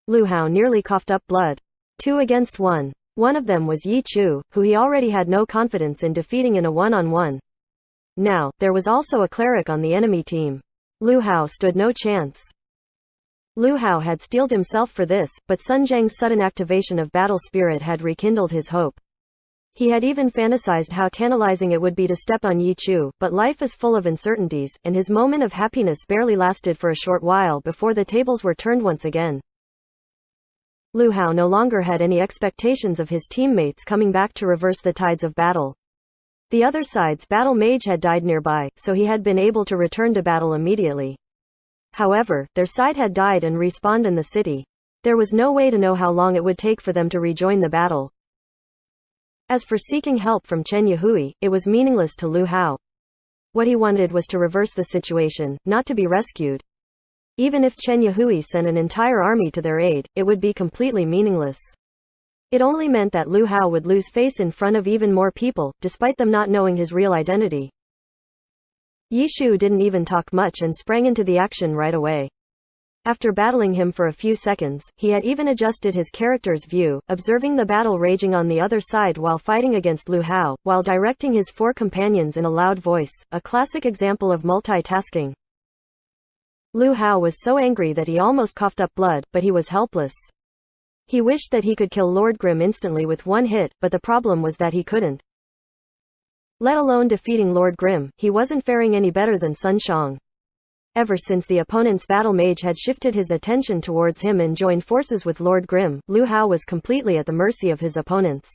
S1: Lu Hao nearly coughed up blood. 2 against 1. One of them was Yi Chu, who he already had no confidence in defeating in a one-on-one. Now, there was also a cleric on the enemy team. Lu Hao stood no chance. Lu Hao had steeled himself for this, but Sun Zhang's sudden activation of battle spirit had rekindled his hope. He had even fantasized how tantalizing it would be to step on Yi Chu, but life is full of uncertainties, and his moment of happiness barely lasted for a short while before the tables were turned once again. Lu Hao no longer had any expectations of his teammates coming back to reverse the tides of battle. The other side's battle mage had died nearby, so he had been able to return to battle immediately. However, their side had died and respawned in the city. There was no way to know how long it would take for them to rejoin the battle. As for seeking help from Chen Yihui, it was meaningless to Lu Hao. What he wanted was to reverse the situation, not to be rescued. Even if Chen Yihui sent an entire army to their aid, it would be completely meaningless. It only meant that Lu Hao would lose face in front of even more people, despite them not knowing his real identity. Yi Shu didn't even talk much and sprang into the action right away. After battling him for a few seconds, he had even adjusted his character's view, observing the battle raging on the other side while fighting against Lu Hao, while directing his 4 companions in a loud voice, a classic example of multitasking. Lu Hao was so angry that he almost coughed up blood, but he was helpless. He wished that he could kill Lord Grimm instantly with 1 hit, but the problem was that he couldn't. Let alone defeating Lord Grimm, he wasn't faring any better than Sun Shang. Ever since the opponent's battle mage had shifted his attention towards him and joined forces with Lord Grimm, Lu Hao was completely at the mercy of his opponents.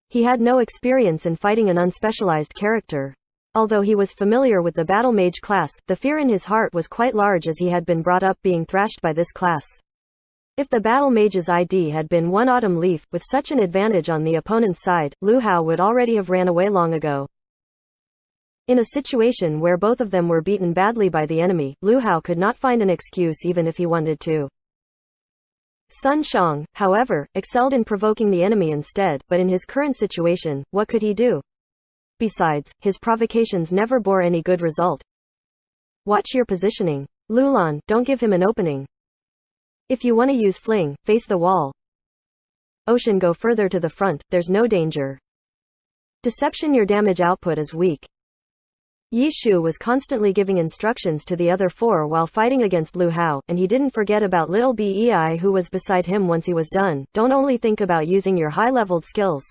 S1: He had no experience in fighting an unspecialized character. Although he was familiar with the battle mage class, the fear in his heart was quite large as he had been brought up being thrashed by this class. If the battle mage's ID had been one autumn leaf, with such an advantage on the opponent's side, Lu Hao would already have ran away long ago. In a situation where both of them were beaten badly by the enemy, Lu Hao could not find an excuse even if he wanted to. Sun Shang, however, excelled in provoking the enemy instead, but in his current situation, what could he do? Besides, his provocations never bore any good result. Watch your positioning. Lulan, don't give him an opening. If you want to use fling, face the wall. Ocean, go further to the front, there's no danger. Deception, your damage output is weak. Yi Shu was constantly giving instructions to the other four while fighting against Lu Hao, and he didn't forget about little Bei who was beside him once he was done. Don't only think about using your high-leveled skills.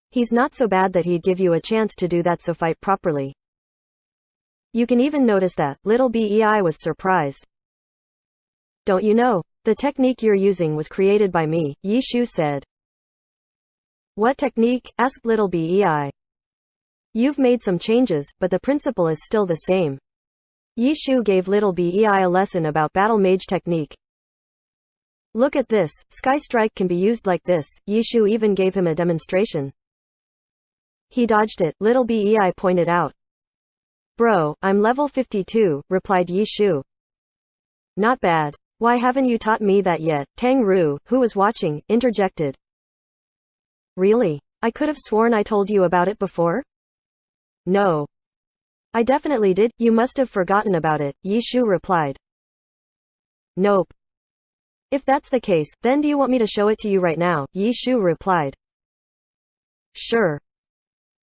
S1: He's not so bad that he'd give you a chance to do that, so fight properly. You can even notice that little Bei was surprised. Don't you know? The technique you're using was created by me, Yi Shu said. What technique? Asked little Bei. You've made some changes, but the principle is still the same. Yi Shu gave little Bei a lesson about battle mage technique. Look at this, Sky Strike can be used like this. Yi Shu even gave him a demonstration. He dodged it, little Bei pointed out. Bro, I'm level 52, replied Yi Shu. Not bad. Why haven't you taught me that yet? Tang Ru, who was watching, interjected. Really? I could have sworn I told you about it before? No. I definitely did, you must have forgotten about it, Yi Shu replied. Nope. If that's the case, then do you want me to show it to you right now? Yi Shu replied. Sure.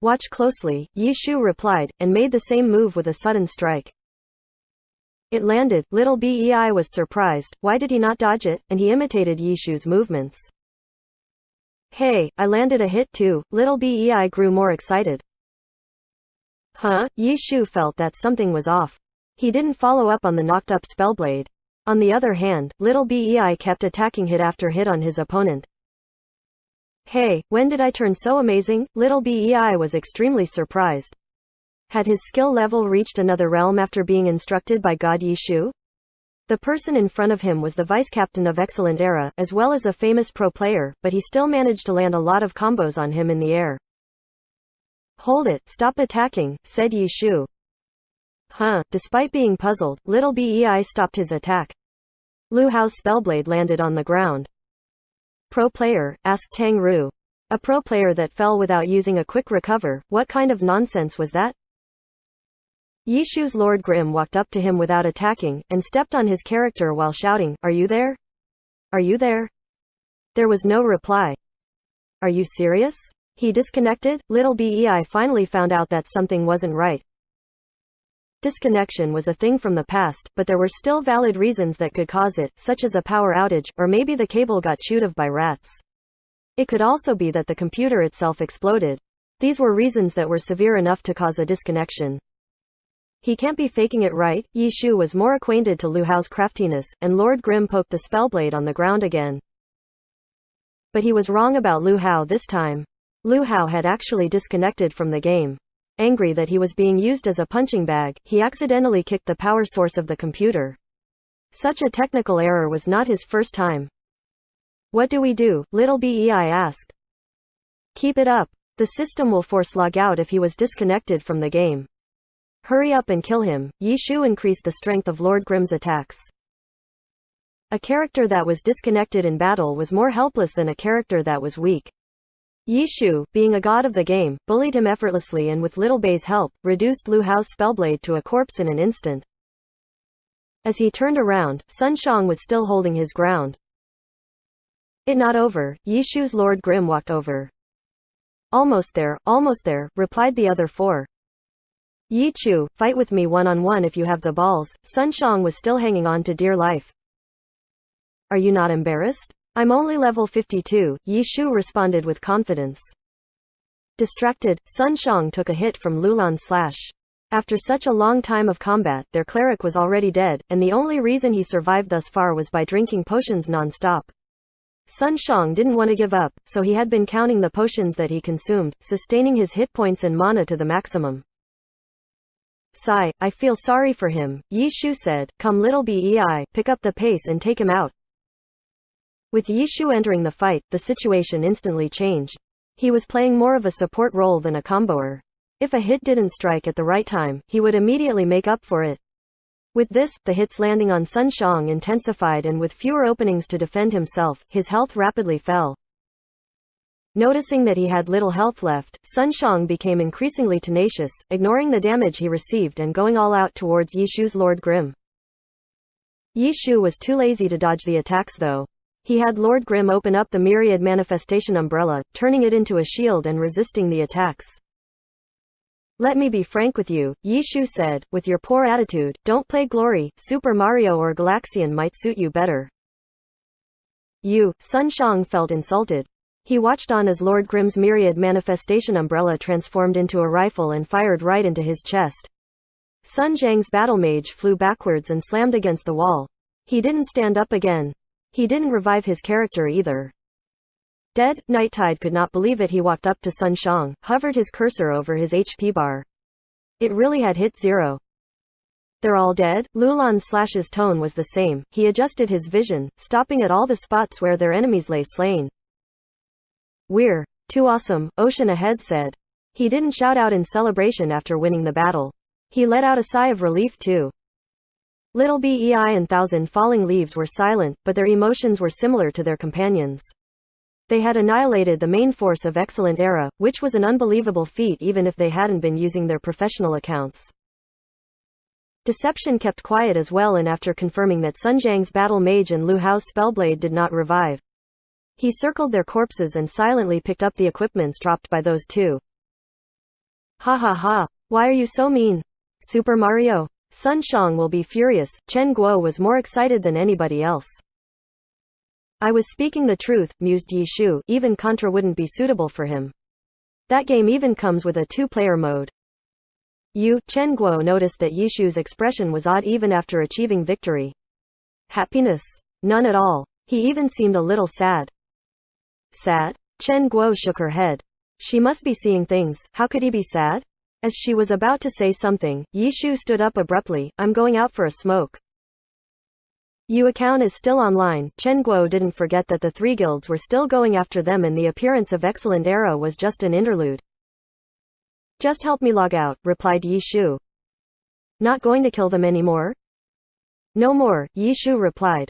S1: Watch closely, Yi Shu replied, and made the same move with a sudden strike. It landed, little Bei was surprised, why did he not dodge it, and he imitated Yi Shu's movements. Hey, I landed a hit too, little Bei grew more excited. Huh? Yi Shu felt that something was off. He didn't follow up on the knocked up spellblade. On the other hand, little Bei kept attacking hit after hit on his opponent. Hey, when did I turn so amazing? Little Bei was extremely surprised. Had his skill level reached another realm after being instructed by God Yi Shu? The person in front of him was the vice-captain of Excellent Era, as well as a famous pro player, but he still managed to land a lot of combos on him in the air. Hold it, stop attacking, said Yi Shu. Huh, despite being puzzled, little Bei stopped his attack. Lu Hao's spellblade landed on the ground. Pro player, asked Tang Ru. A pro player that fell without using a quick recover, what kind of nonsense was that? Yi Shu's Lord Grimm walked up to him without attacking, and stepped on his character while shouting, Are you there? Are you there? There was no reply. Are you serious? He disconnected? Little Bei finally found out that something wasn't right. Disconnection was a thing from the past, but there were still valid reasons that could cause it, such as a power outage, or maybe the cable got chewed of by rats. It could also be that the computer itself exploded. These were reasons that were severe enough to cause a disconnection. He can't be faking it, right? Yi Shu was more acquainted to Lu Hao's craftiness, and Lord Grimm poked the spellblade on the ground again. But he was wrong about Lu Hao this time. Lu Hao had actually disconnected from the game. Angry that he was being used as a punching bag, he accidentally kicked the power source of the computer. Such a technical error was not his first time. What do we do? Little Bei asked. Keep it up. The system will force log out if he was disconnected from the game. Hurry up and kill him. Yi Shu increased the strength of Lord Grimm's attacks. A character that was disconnected in battle was more helpless than a character that was weak. Yi Shu, being a god of the game, bullied him effortlessly and with little Bei's help, reduced Lu Hao's spellblade to a corpse in an instant. As he turned around, Sun Shang was still holding his ground. It not over, Yi Shu's Lord Grimm walked over. Almost there, replied the other four. Yi Chu, fight with me one-on-one if you have the balls. Sun Shang was still hanging on to dear life. Are you not embarrassed? I'm only level 52, Yi Shu responded with confidence. Distracted, Sun Shang took a hit from Lulan's slash. After such a long time of combat, their cleric was already dead, and the only reason he survived thus far was by drinking potions non-stop. Sun Shang didn't want to give up, so he had been counting the potions that he consumed, sustaining his hit points and mana to the maximum. Sigh, I feel sorry for him, Yi Shu said. Come little Bei, pick up the pace and take him out. With Yi Shu entering the fight, the situation instantly changed. He was playing more of a support role than a comboer. If a hit didn't strike at the right time, he would immediately make up for it. With this, the hits landing on Sun Shang intensified, and with fewer openings to defend himself, his health rapidly fell. Noticing that he had little health left, Sun Shang became increasingly tenacious, ignoring the damage he received and going all out towards Yi Shu's Lord Grim. Yi Shu was too lazy to dodge the attacks though. He had Lord Grim open up the myriad manifestation umbrella, turning it into a shield and resisting the attacks. Let me be frank with you, Yi Shu said, with your poor attitude, don't play Glory, Super Mario or Galaxian might suit you better. Sun Shang felt insulted. He watched on as Lord Grim's myriad manifestation umbrella transformed into a rifle and fired right into his chest. Sun Zhang's battle mage flew backwards and slammed against the wall. He didn't stand up again. He didn't revive his character either. Dead, Nighttide could not believe it. He walked up to Sun Shang, hovered his cursor over his HP bar. It really had hit 0. They're all dead? Lulan/'s tone was the same. He adjusted his vision, stopping at all the spots where their enemies lay slain. We're too awesome, Ocean Ahead said. He didn't shout out in celebration after winning the battle. He let out a sigh of relief too. Little Bei and Thousand Falling Leaves were silent, but their emotions were similar to their companions. They had annihilated the main force of Excellent Era, which was an unbelievable feat even if they hadn't been using their professional accounts. Deception kept quiet as well, and after confirming that Sun Zhang's battle mage and Lu Hao's spellblade did not revive, he circled their corpses and silently picked up the equipments dropped by those two. Ha ha ha. Why are you so mean? Super Mario? Sun Shang will be furious. Chen Guo was more excited than anybody else. I was speaking the truth, mused Yi Shu. Even Contra wouldn't be suitable for him. That game even comes with a 2-player mode. Chen Guo noticed that Yi Shu's expression was odd even after achieving victory. Happiness? None at all. He even seemed a little sad. Sad? Chen Guo shook her head. She must be seeing things. How could he be sad? As she was about to say something, Yi Shu stood up abruptly. I'm going out for a smoke. Account is still online. Chen Guo didn't forget that the 3 guilds were still going after them and the appearance of Excellent Era was just an interlude. Just help me log out, replied Yi Shu. Not going to kill them anymore? No more, Yi Shu replied.